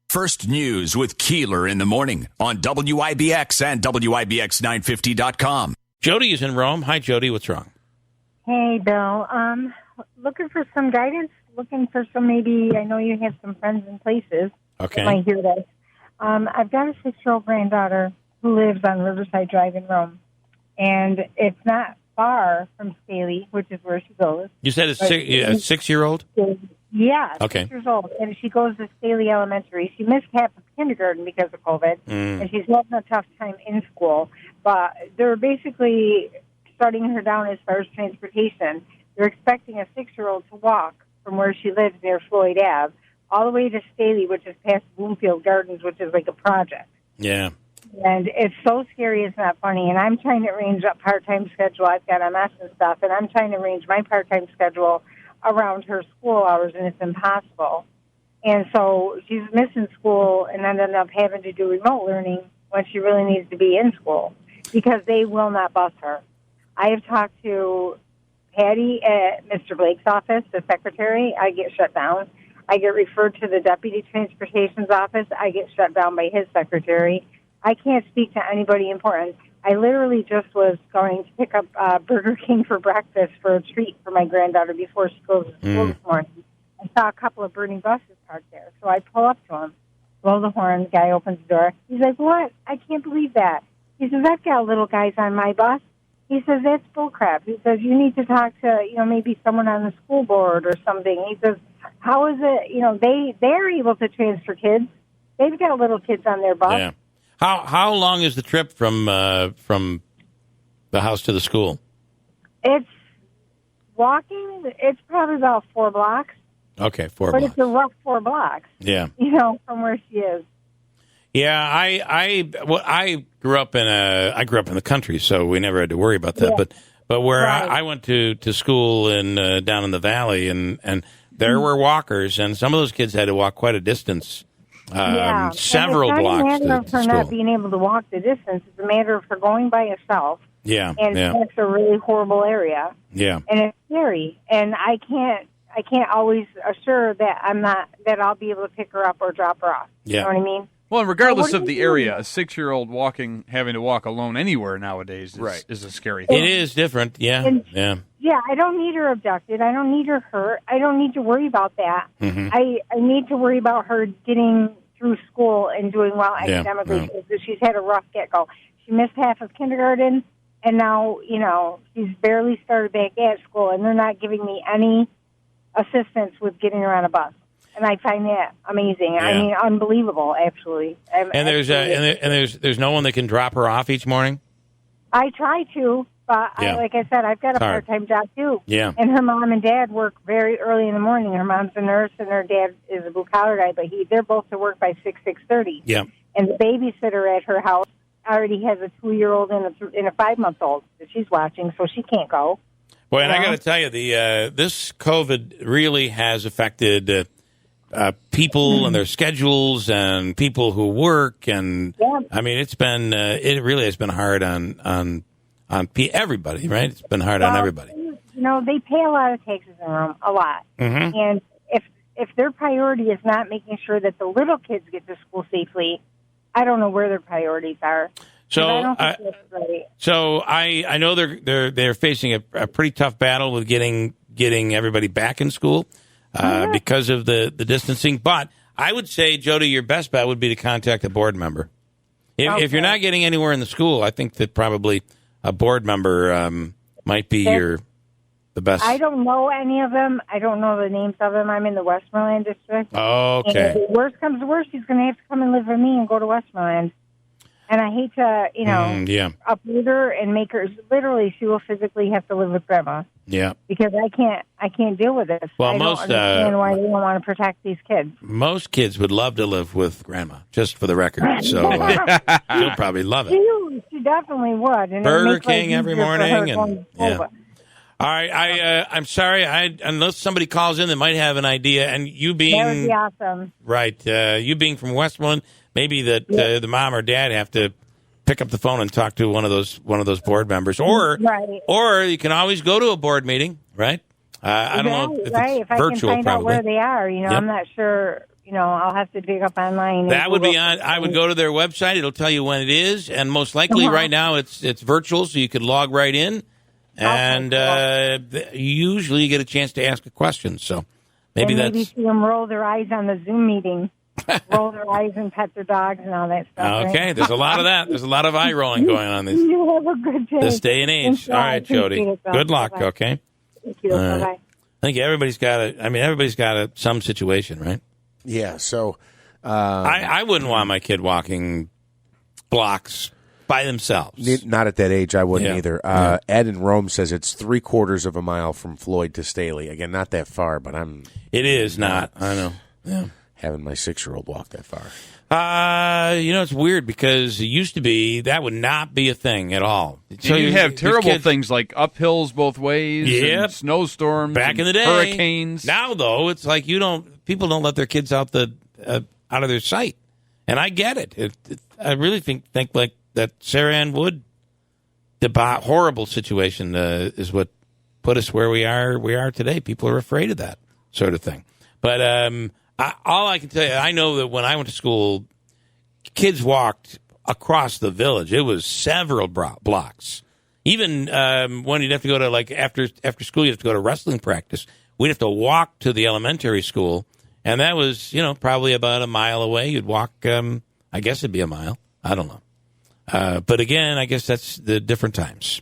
First News with Keeler in the morning on WIBX and WIBX950.com. Jodie is in Rome. Hi, Jodie. What's wrong? Hey, Bill. Looking for some guidance. Looking for some maybe. I know you have some friends in places. Okay. That might hear this. I've got a 6-year-old granddaughter who lives on Riverside Drive in Rome, and it's not far from Staley, which is where she goes. You said a 6-year-old? Yeah, okay. 6 years old, and she goes to Staley Elementary. She missed half of kindergarten because of COVID, and she's having a tough time in school. But they're basically shutting her down as far as transportation. They're expecting a 6-year-old to walk from where she lives near Floyd Ave all the way to Staley, which is past Bloomfield Gardens, which is like a project. Yeah. And it's so scary, it's not funny. And I'm trying to arrange a part-time schedule. I've got MS and stuff, and I'm trying to arrange my part-time schedule around her school hours, and it's impossible. And so she's missing school and ended up having to do remote learning when she really needs to be in school because they will not bus her. I have talked to Patty at Mr. Blake's office, the secretary. I get shut down. I get referred to the Deputy Transportation's office. I get shut down by his secretary. I can't speak to anybody important. I literally just was going to pick up Burger King for breakfast for a treat for my granddaughter before she goes to school this morning. I saw a couple of burning buses parked there, so I pull up to him, blow the horn, the guy opens the door. He's like, "What? I can't believe that." He says, "I've got little guys on my bus." He says, "That's bullcrap." He says, "You need to talk to, maybe someone on the school board or something." He says, "How is it, they're able to transfer kids. They've got little kids on their bus." Yeah. How long is the trip from the house to the school? It's walking. It's probably about 4 blocks. Okay, 4 but blocks. It's a rough 4 blocks. Yeah. From where she is. Yeah, I grew up in the country, so we never had to worry about that. Yeah. But where right. I went to school in down in the valley, and there were walkers, and some of those kids had to walk quite a distance. Several blocks. It's not a matter of her not being able to walk the distance. It's a matter of her going by herself. Yeah, and it's a really horrible area. Yeah, and it's scary. And I can't always assure that I'll be able to pick her up or drop her off. Yeah. You know what I mean? Well, and regardless of the area, a 6-year-old having to walk alone anywhere nowadays is a scary thing. It is different. Yeah, Yeah, I don't need her abducted. I don't need her hurt. I don't need to worry about that. Mm-hmm. I need to worry about her getting through school and doing well academically because she's had a rough get-go. She missed half of kindergarten, and now, she's barely started back at school, and they're not giving me any assistance with getting her on a bus. And I find that amazing. Yeah. I mean, unbelievable, actually. And there's no one that can drop her off each morning? I try to. But like I said, I've got a part-time job, too. Yeah. And her mom and dad work very early in the morning. Her mom's a nurse, and her dad is a blue-collar guy, but they're both to work by 6:30. Yeah. And the babysitter at her house already has a 2-year-old and a 5-month-old that she's watching, so she can't go. Well, and I got to tell you, this COVID really has affected people and their schedules and people who work. And, I mean, it really has been hard on everybody, right? It's been hard on everybody. They pay a lot of taxes in Rome, a lot. Mm-hmm. And if their priority is not making sure that the little kids get to school safely, I don't know where their priorities are. So I I know they're facing a pretty tough battle with getting everybody back in school because of the distancing. But I would say, Jodie, your best bet would be to contact a board member. If you're not getting anywhere in the school, I think that probably a board member might be the best. I don't know any of them. I don't know the names of them. I'm in the Westmoreland district. Okay. And if worst comes to worst, she's going to have to come and live with me and go to Westmoreland. And I hate to, uproot her and make her, literally, she will physically have to live with Grandma. Yeah. Because I can't deal with this. Well, I don't understand why they don't want to protect these kids. Most kids would love to live with Grandma, just for the record. So she'll probably love it. She definitely would. And Burger King every morning. All right, I'm sorry. Unless somebody calls in that might have an idea, and you being that would be awesome, right? You being from Westmoreland, maybe that the mom or dad have to pick up the phone and talk to one of those board members, or you can always go to a board meeting, right? I don't know if it's if virtual, I can find probably. out where they are. I'm not sure. I'll have to dig up online. That would be on. I would go to their website. It'll tell you when it is, and most likely right now it's virtual, so you could log right in, and usually you get a chance to ask a question. So maybe see them roll their eyes on the Zoom meeting, roll their eyes and pet their dogs and all that stuff. Okay, right? There's a lot of that. There's a lot of eye rolling going on You have a good day. this day and age. All right, Jody. Good luck. Bye-bye. Okay. Thank you. Bye bye. I think everybody's got some situation, right? Yeah, so I wouldn't want my kid walking blocks by themselves. not at that age, I wouldn't Yeah. either. Ed in Rome says it's 3/4 of a mile from Floyd to Staley. Again, not that far, but It is not. I know. Yeah. having my 6-year-old walk that far. It's weird because it used to be that would not be a thing at all. So you have terrible things like uphills both ways, and snowstorms, back in the day, hurricanes. Now though, it's like people don't let their kids out of their sight, and I get it. I really think like that Sarah Ann Wood, the horrible situation is what put us where we are today. People are afraid of that sort of thing. But all I can tell you, I know that when I went to school, kids walked across the village. It was several blocks. Even when you'd have to go to, like, after school, you'd have to go to wrestling practice. We'd have to walk to the elementary school, and that was, probably about a mile away. You'd walk, I guess it'd be a mile. I don't know. But again, I guess that's the different times.